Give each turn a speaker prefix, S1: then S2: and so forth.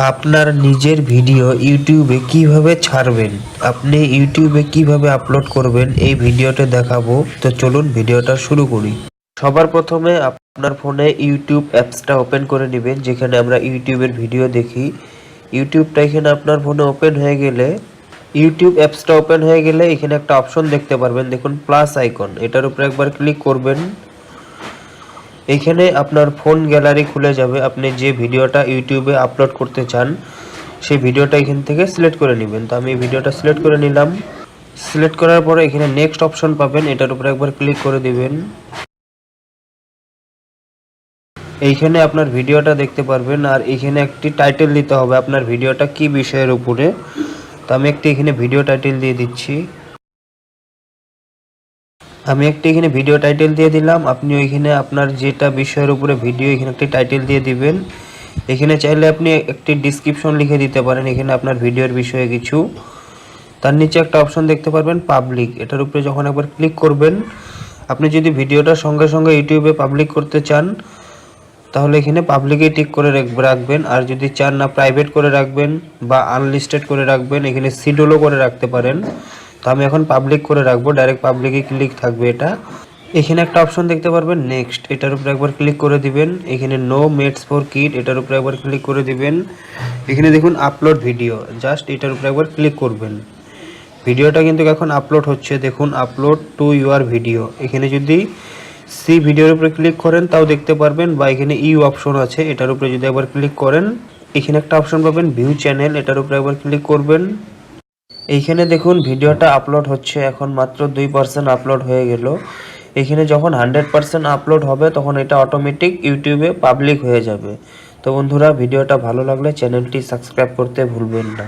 S1: আপনার নিজের ভিডিও ইউটিউবে কিভাবে ছাড়বেন, আপনি ইউটিউবে কিভাবে আপলোড করবেন এই ভিডিওতে দেখাবো। তো চলুন ভিডিওটা শুরু করি। সবার প্রথমে আপনার ফোনে ইউটিউব অ্যাপসটা ওপেন করে নেবেন, যেখানে আমরা ইউটিউবের ভিডিও দেখি। ইউটিউবটা এখানে আপনার ফোনে ওপেন হয়ে গেলে, ইউটিউব অ্যাপসটা ওপেন হয়ে গেলে এখানে একটা অপশন দেখতে পারবেন, দেখুন প্লাস আইকন, এটার উপরে একবার ক্লিক করবেন। এইখানে আপনার ফোন গ্যালারি খুলে যাবে। আপনি যে ভিডিওটা ইউটিউবে আপলোড করতে চান সেই ভিডিওটা এখান থেকে সিলেক্ট করে নেবেন। তো আমি এই ভিডিওটা সিলেক্ট করে নিলাম। সিলেক্ট করার পরে এখানে নেক্সট অপশন পাবেন, এটার উপরে একবার ক্লিক করে দিবেন। এইখানে আপনার ভিডিওটা দেখতে পারবেন, আর এখানে একটি টাইটেল দিতে হবে আপনার ভিডিওটা কি বিষয়ের উপরে। তো আমি একটি এখানে ভিডিও টাইটেল দিয়ে দিচ্ছি। আমি একটি এখানে ভিডিও টাইটেল দিয়ে দিলাম। আপনি ওইখানে আপনার যেটা বিষয়ের উপরে ভিডিও এখানে একটি টাইটেল দিয়ে দিবেন। এখানে চাইলে আপনি একটি ডিসক্রিপশন লিখে দিতে পারেন এখানে আপনার ভিডিওর বিষয়ে কিছু। তার নিচে একটা অপশন দেখতে পারবেন পাবলিক, এটার উপরে যখন একবার ক্লিক করবেন, আপনি যদি ভিডিওটা সঙ্গে সঙ্গে ইউটিউবে পাবলিক করতে চান তাহলে এখানে পাবলিকে টিক করে রাখবেন। আর যদি চান না প্রাইভেট করে রাখবেন বা আনলিস্টেড করে রাখবেন, এখানে শিডিউলও করে রাখতে পারেন। তো আমি এখন পাবলিক করে রাখবো, ডাইরেক্ট পাবলিকে ক্লিক থাকবে এটা। এখানে একটা অপশন দেখতে পারবেন নেক্সট, এটার উপরে একবার ক্লিক করে দিবেন। এখানে নো মেটস ফর কিড, এটার উপরে একবার ক্লিক করে দিবেন। এখানে দেখুন আপলোড ভিডিও, জাস্ট এটার উপরে একবার ক্লিক করবেন। ভিডিওটা কিন্তু এখন আপলোড হচ্ছে, দেখুন আপলোড টু ইউর ভিডিও। এখানে যদি সি ভিডিওর উপরে ক্লিক করেন তাও দেখতে পারবেন, বা এখানে ইউ অপশন আছে, এটার উপরে যদি একবার ক্লিক করেন এখানে একটা অপশন পাবেন ভিউ চ্যানেল, এটার উপরে একবার ক্লিক করবেন। এইখানে দেখুন ভিডিওটা আপলোড হচ্ছে, এখন মাত্র 2% আপলোড হয়ে গেল। এখানে যখন 100% আপলোড হবে তখন এটা অটোমেটিক ইউটিউবে পাবলিক হয়ে যাবে। তো বন্ধুরা, ভিডিওটা ভালো লাগলে চ্যানেলটি সাবস্ক্রাইব করতে ভুলবেন না।